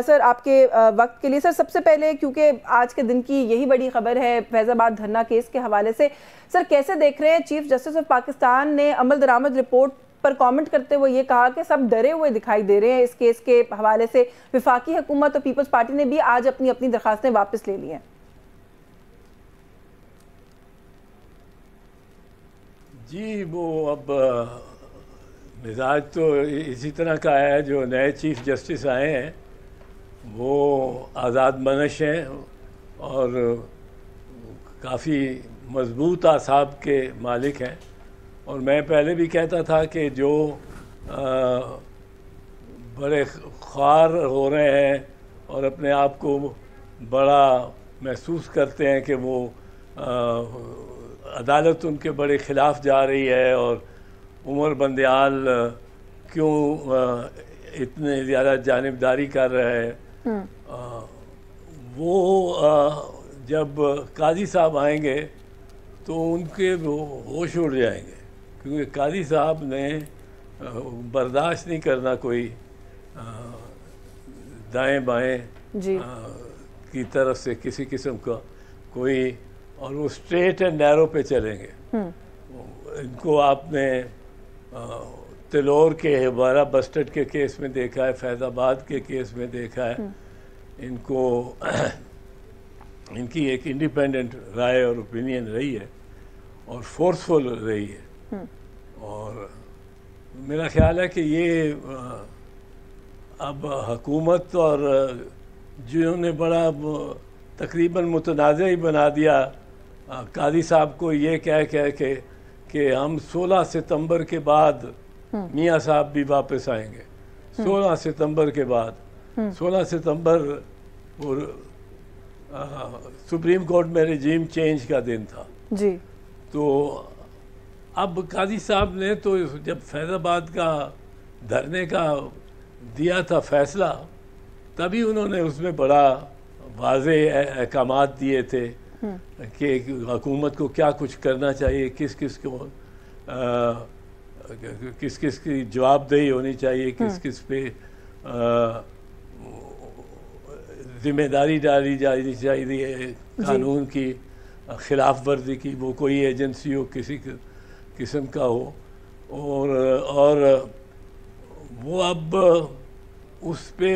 سر آپ کے وقت کے لیے. سر سب سے پہلے کیونکہ آج کے دن کی یہی بڑی خبر ہے فیض آباد دھرنا کیس کے حوالے سے، سر کیسے دیکھ رہے ہیں؟ چیف جسٹس آف پاکستان نے عمل درآمد رپورٹ پر کامنٹ کرتے ہوئے یہ کہا کہ سب ڈرے ہوئے دکھائی دے رہے ہیں اس کیس کے حوالے سے. وفاقی حکومت اور پیپلز پارٹی نے بھی آج اپنی درخواستیں واپس لے لی ہیں. جی وہ اب مزاج تو اسی طرح کا ہے. جو نئے چیف جسٹس آئے ہیں وہ آزاد منش ہیں اور کافی مضبوط اعصاب کے مالک ہیں. اور میں پہلے بھی کہتا تھا کہ جو بڑے خوار ہو رہے ہیں اور اپنے آپ کو بڑا محسوس کرتے ہیں کہ وہ عدالت ان کے بڑے خلاف جا رہی ہے اور عمر بندیال کیوں اتنے زیادہ جانبداری کر رہے ہیں، وہ جب قاضی صاحب آئیں گے تو ان کے ہوش اڑ جائیں گے، کیونکہ قاضی صاحب نے برداشت نہیں کرنا کوئی دائیں بائیں کی طرف سے کسی قسم کا کوئی، اور وہ اسٹریٹ اینڈ نیرو پہ چلیں گے. ان کو آپ نے تلور کے ہیبارہ بسٹڈ کے کیس میں دیکھا ہے، فیض آباد کے کیس میں دیکھا ہے. ان کو ان کی ایک انڈیپینڈنٹ رائے اور اوپینین رہی ہے اور فورسفل رہی ہے. اور میرا خیال ہے کہ یہ اب حکومت اور جنہوں نے بڑا تقریباً متنازع ہی بنا دیا قاضی صاحب کو یہ کہہ کہ ہم 16 ستمبر کے بعد میاں صاحب بھی واپس آئیں گے. 16 ستمبر کے بعد 16 ستمبر سپریم کورٹ میں رجیم چینج کا دن تھا. جی تو اب قاضی صاحب نے تو جب فیض آباد کا دھرنے کا دیا تھا فیصلہ، تبھی انہوں نے اس میں بڑا واضح احکامات دیے تھے کہ حکومت کو کیا کچھ کرنا چاہیے، کس کس کی جواب دہی ہونی چاہیے، کس پہ ذمہ داری ڈالی جانی چاہیے قانون کی خلاف ورزی کی، وہ کوئی ایجنسی ہو کسی قسم کا ہو. اور وہ اب اس پہ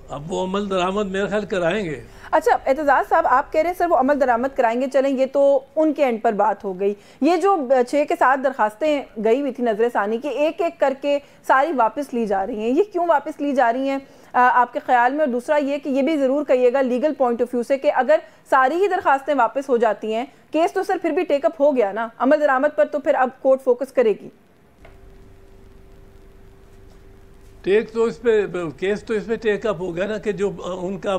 اب وہ عمل درآمد میرا خیال کرائیں گے. اچھا اعتزاز صاحب، آپ کہہ رہے ہیں سر وہ عمل درآمد کرائیں گے، چلیں یہ تو ان کے اینڈ پر بات ہو گئی. یہ جو 6 کے 7 درخواستیں گئی ہوئی تھی نظر ثانی کی، ایک ایک کر کے ساری واپس لی جا رہی ہیں، یہ کیوں واپس لی جا رہی ہیں آپ کے خیال میں؟ اور دوسرا یہ کہ یہ بھی ضرور کہیے گا لیگل پوائنٹ آف ویو سے کہ اگر ساری ہی درخواستیں واپس ہو جاتی ہیں، کیس تو سر پھر بھی ٹیک اپ ہو گیا نا، عمل درآمد پر تو پھر اب کورٹ فوکس کرے گی. کیس تو اس پہ ٹیک اپ ہو گیا نا کہ جو ان کا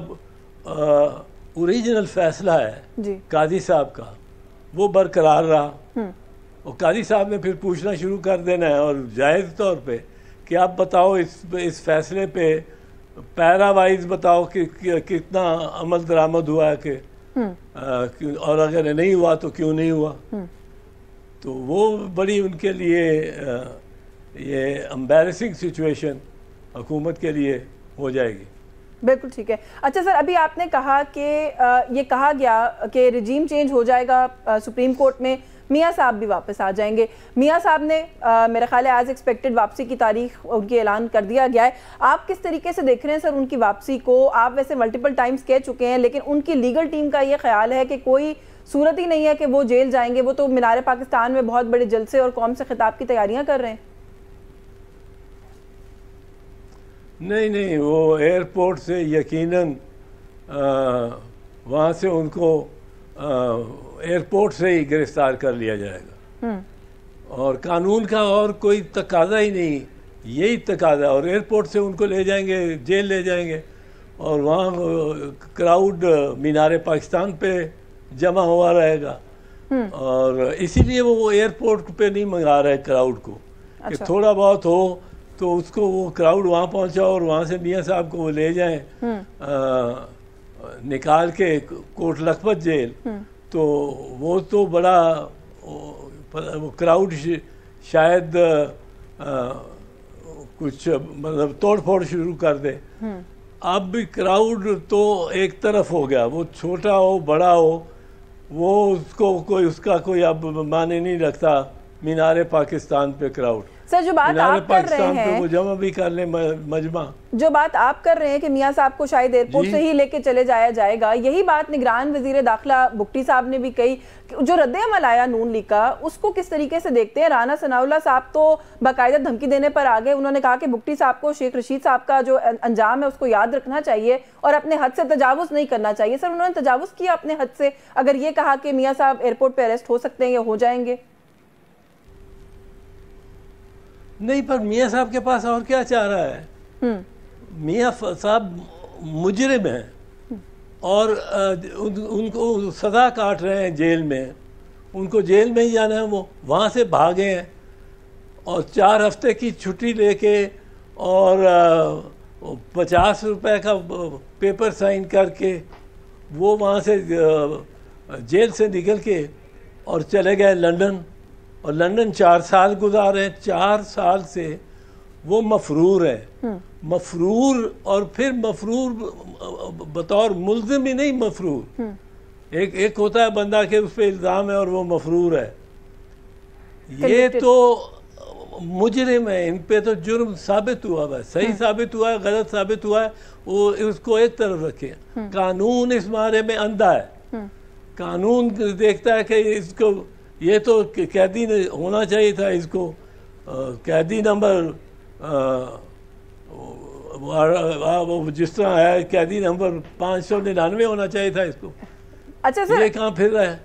اوریجنل فیصلہ ہے قاضی صاحب کا وہ برقرار رہا. اور قاضی صاحب نے پھر پوچھنا شروع کر دینا ہے، اور جائز طور پہ، کہ آپ بتاؤ اس فیصلے پہ پیرا وائز بتاؤ کہ کتنا عمل درآمد ہوا ہے کہ اور اگر نہیں ہوا تو کیوں نہیں ہوا. تو وہ بڑی ان کے لیے یہ امبیرسنگ سچویشن حکومت کے لیے ہو جائے گی. بالکل ٹھیک ہے. اچھا سر، ابھی آپ نے کہا کہ یہ کہا گیا کہ رجیم چینج ہو جائے گا سپریم کورٹ میں، میاں صاحب بھی واپس آ جائیں گے. میاں صاحب نے میرا خیال ہے ایز ایکسپیکٹڈ واپسی کی تاریخ ان کی اعلان کر دیا گیا ہے. آپ کس طریقے سے دیکھ رہے ہیں سر ان کی واپسی کو؟ آپ ویسے ملٹیپل ٹائمز کہہ چکے ہیں، لیکن ان کی لیگل ٹیم کا یہ خیال ہے کہ کوئی صورت ہی نہیں ہے کہ وہ جیل جائیں گے. وہ تو مینار پاکستان میں بہت بڑے جلسے اور قوم سے خطاب کی تیاریاں کر رہے ہیں. نہیں، وہ ایئرپورٹ سے یقیناً وہاں سے ان کو ایئرپورٹ سے ہی گرفتار کر لیا جائے گا. اور قانون کا اور کوئی تقاضا ہی نہیں، یہی تقاضا. اور ایئرپورٹ سے ان کو لے جائیں گے، جیل لے جائیں گے، اور وہاں کراؤڈ مینار پاکستان پہ جمع ہوا رہے گا. اور اسی لیے وہ ایئرپورٹ پہ نہیں منگا رہے کراؤڈ کو کہ تھوڑا بہت ہو تو اس کو وہ کراؤڈ وہاں پہنچا اور وہاں سے میاں صاحب کو وہ لے جائیں نکال کے کوٹ لکھپت جیل. تو وہ تو بڑا کراؤڈ شاید کچھ مطلب توڑ پھوڑ شروع کر دے. اب بھی کراؤڈ تو ایک طرف ہو گیا, وہ چھوٹا ہو بڑا ہو, وہ اس کو کوئی اس کا کوئی اب معنی نہیں رکھتا. مینار پاکستان پہ کراؤڈ, سر جو بات آپ کر رہے ہیں, وہ جمع بھی کر لیں مجمع, جو بات آپ کر رہے ہیں کہ میاں صاحب کو شاید ایئرپورٹ سے ہی لے کے چلے جایا جائے گا, یہی بات نگران وزیر داخلہ بگٹی صاحب نے بھی کہی. جو رد عمل آیا نون لیگ کا, اس کو کس طریقے سے دیکھتے ہیں؟ رانا ثناء اللہ صاحب تو باقاعدہ دھمکی دینے پر آ گئے. انہوں نے کہا کہ بگٹی صاحب کو شیخ رشید صاحب کا جو انجام ہے اس کو یاد رکھنا چاہیے اور اپنے حد سے تجاوز نہیں کرنا چاہیے. سر انہوں نے تجاوز کیا اپنے حد سے اگر یہ کہا کہ میاں صاحب ایئرپورٹ پہ اریسٹ ہو سکتے ہیں یا ہو جائیں گے؟ نہیں, پر میاں صاحب کے پاس اور کیا چاہ رہا ہے؟ میاں صاحب مجرم ہیں اور ان کو سزا کاٹ رہے ہیں جیل میں, ان کو جیل میں ہی جانا ہے. وہ وہاں سے بھاگے ہیں اور 4 ہفتے کی چھٹی لے کے اور 50 روپے کا پیپر سائن کر کے وہ وہاں سے جیل سے نکل کے اور چلے گئے لندن, اور لندن 4 سال گزارے ہیں. 4 سال سے وہ مفرور ہے, مفرور, اور پھر مفرور بطور ملزم ہی نہیں, مفرور ایک ہوتا ہے بندہ کہ اس پہ الزام ہے اور وہ مفرور ہے. یہ تو مجرم ہے, ان پہ تو جرم ثابت ہوا ہے, صحیح ثابت ہوا ہے, غلط ثابت ہوا ہے, وہ اس کو ایک طرف رکھے. قانون اس بارے میں اندھا ہے. قانون دیکھتا ہے کہ اس کو یہ تو قیدی ہونا چاہیے تھا, اس کو قیدی نمبر جس طرح ہے قیدی نمبر 599 ہونا چاہیے تھا اس کو. اچھا سر, یہ کہاں پھر رہا ہے؟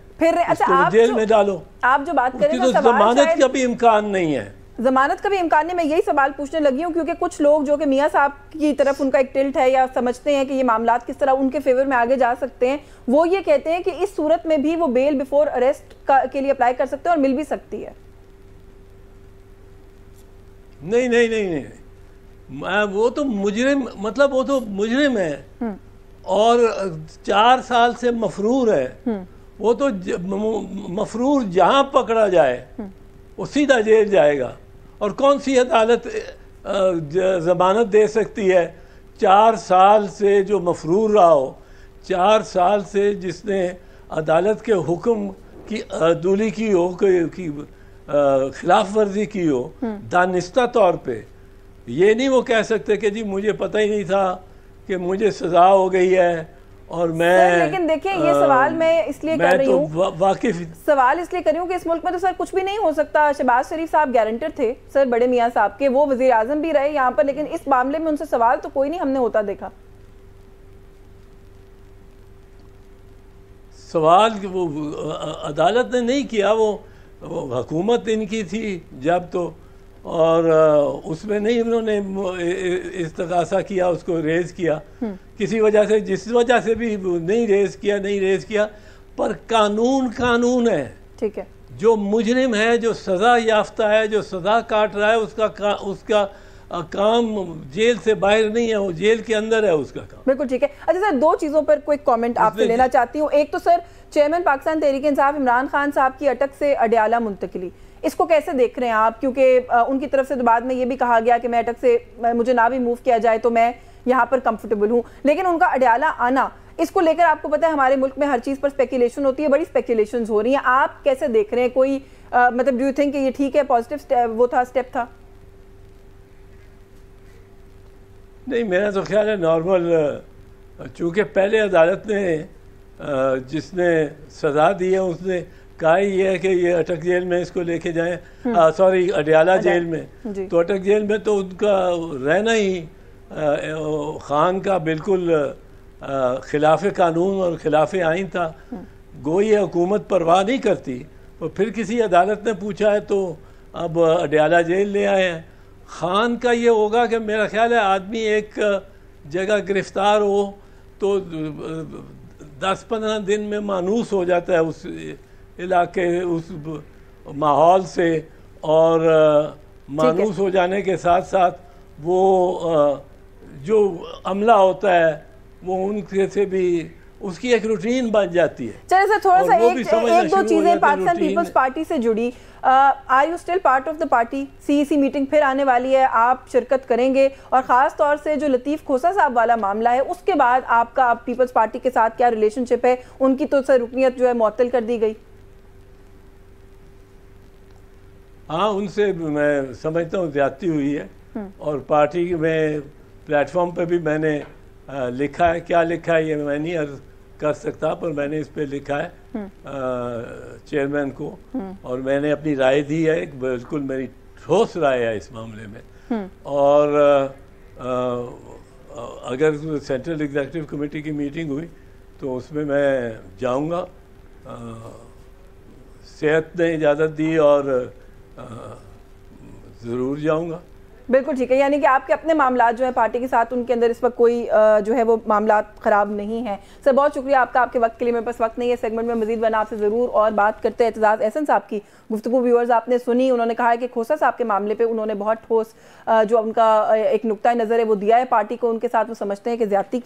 اچھا آپ جیل میں ڈالو. آپ جو بات کریں تو ضمانت کا بھی امکان نہیں ہے. ضمانت کا بھی امکان نہیں. میں یہی سوال پوچھنے لگی ہوں کیونکہ کچھ لوگ جو کہ میاں صاحب کی طرف ان کا ایک ٹلٹ ہے یا سمجھتے ہیں کہ یہ معاملات کس طرح ان کے فیور میں آگے جا سکتے ہیں, وہ یہ کہتے ہیں کہ اس صورت میں بھی وہ بیل بیفور اریسٹ کے لیے اپلائی کر سکتے ہیں اور مل بھی سکتی ہے. نہیں, وہ تو مجرم, مطلب وہ تو مجرم ہے اور 4 سال سے مفرور ہے. وہ تو مفرور جہاں پکڑا جائے وہ سیدھا جیل جائے گا. اور کون سی عدالت ضمانت دے سکتی ہے 4 سال سے جو مفرور رہا ہو, 4 سال سے جس نے عدالت کے حکم کی عدولی کی ہو, کی خلاف ورزی کی ہو دانستہ طور پہ. یہ نہیں وہ کہہ سکتے کہ جی مجھے پتہ ہی نہیں تھا کہ مجھے سزا ہو گئی ہے اور میں. لیکن دیکھیں یہ سوال میں اس لیے کر رہی ہوں, واقف سوال اس لیے کر رہی ہوں کہ اس ملک میں تو سر کچھ بھی نہیں ہو سکتا. شہباز شریف صاحب گارنٹر تھے سر بڑے میاں صاحب کے, وہ وزیر اعظم بھی رہے یہاں پر, لیکن اس معاملے میں ان سے سوال تو کوئی نہیں ہم نے ہوتا دیکھا. سوال وہ عدالت نے نہیں کیا, وہ حکومت ان کی تھی جب تو, اور اس میں نہیں انہوں نے استغاثہ کیا, اس کو ریز کیا کسی وجہ سے, جس وجہ سے بھی نہیں ریز کیا. پر قانون ہے. ٹھیک ہے, جو مجرم ہے, جو سزا یافتہ ہے, جو سزا کاٹ رہا ہے, اس کا کام جیل سے باہر نہیں ہے, وہ جیل کے اندر ہے اس کا کام. بالکل ٹھیک ہے. اچھا سر 2 چیزوں پر کوئی کامنٹ آپ سے لینا چاہتی ہوں. ایک تو سر چیئرمین پاکستان تحریک انصاف عمران خان صاحب کی اٹک سے اڈیالہ منتقلی, اس کو کیسے دیکھ رہے ہیں آپ؟ کیونکہ ان کی طرف سے تو بعد میں یہ بھی کہا گیا کہ میں اٹک سے مجھے نہ بھی موو کیا جائے تو میں یہاں پر کمفرٹیبل ہوں, لیکن ان کا اڈیالہ آنا, اس کو لے کر آپ کو پتہ ہے ہمارے ملک میں ہر چیز پر سپیکولیشن ہوتی ہے, بڑی سپیکولیشنز ہو رہی ہیں. آپ کیسے دیکھ رہے ہیں؟ کوئی مطلب ڈو یو تھنک کہ یہ ٹھیک ہے, پازیٹیو وہ تھا, اسٹیپ تھا؟ نہیں, میرا تو خیال ہے نارمل, چونکہ پہلے عدالت نے جس نے سزا دی ہے اس نے کہا یہ ہے کہ یہ اٹک جیل میں اس کو لے کے جائیں, سوری اڈیالہ جیل میں. تو اٹک جیل میں تو ان کا رہنا ہی خان کا بالکل خلاف قانون اور خلاف آئین تھا. گو یہ حکومت پرواہ نہیں کرتی, اور پھر کسی عدالت نے پوچھا ہے تو اب اڈیالہ جیل لے آئے ہیں. خان کا یہ ہوگا کہ میرا خیال ہے آدمی ایک جگہ گرفتار ہو تو 10-15 دن میں مانوس ہو جاتا ہے اس علاقے, اس ماحول سے, اور مانوس ہو جانے کے ساتھ ساتھ وہ جو عملہ ہوتا ہے وہ ان سے بھی اس کی ایک روٹین بن جاتی ہے. چلے سر تھوڑا سا ایک دو چیزیں روٹین پاکستان پیپلز پارٹی سے جڑی. Are you still part of the party? C E C meeting پھر آنے والی ہے, آپ شرکت کریں گے, اور خاص طور سے جو لطیف کھوسا صاحب والا معاملہ ہے اس کے بعد آپ کا پیپلز پارٹی کے ساتھ کیا ریلیشن شپ ہے؟ ان کی تو سر رکنیت جو ہے معطل کر دی گئی. ہاں, ان سے میں سمجھتا ہوں زیادتی ہوئی ہے, اور پارٹی میں پلیٹ فارم پہ بھی میں نے لکھا ہے. کیا لکھا ہے یہ میں نہیں عرض کر سکتا, پر میں نے اس پہ لکھا ہے چیئرمین کو, اور میں نے اپنی رائے دی ہے, بالکل میری ٹھوس رائے ہے اس معاملے میں. اور اگر سینٹرل ایگزیکٹو کمیٹی کی میٹنگ ہوئی تو اس میں جاؤں گا. صحت نے اجازت دی اور ضرور جاؤں گا. بالکل ٹھیک ہے, یعنی کہ آپ کے اپنے معاملات جو ہیں پارٹی کے ساتھ, ان کے اندر اس وقت کوئی جو ہے وہ معاملات خراب نہیں ہیں. سر بہت شکریہ آپ کا, آپ کے وقت کے لیے. میرے پاس وقت نہیں ہے سیگمنٹ میں مزید بنا آپ سے ضرور اور بات کرتے ہیں. اعتزاز احسن صاحب کی گفتگو ویورز آپ نے سنی. انہوں نے کہا ہے کہ کھوسا صاحب کے معاملے پہ انہوں نے بہت ٹھوس جو ان کا ایک نقطہ نظر ہے وہ دیا ہے پارٹی کو. ان کے ساتھ وہ سمجھتے ہیں کہ زیادتی کی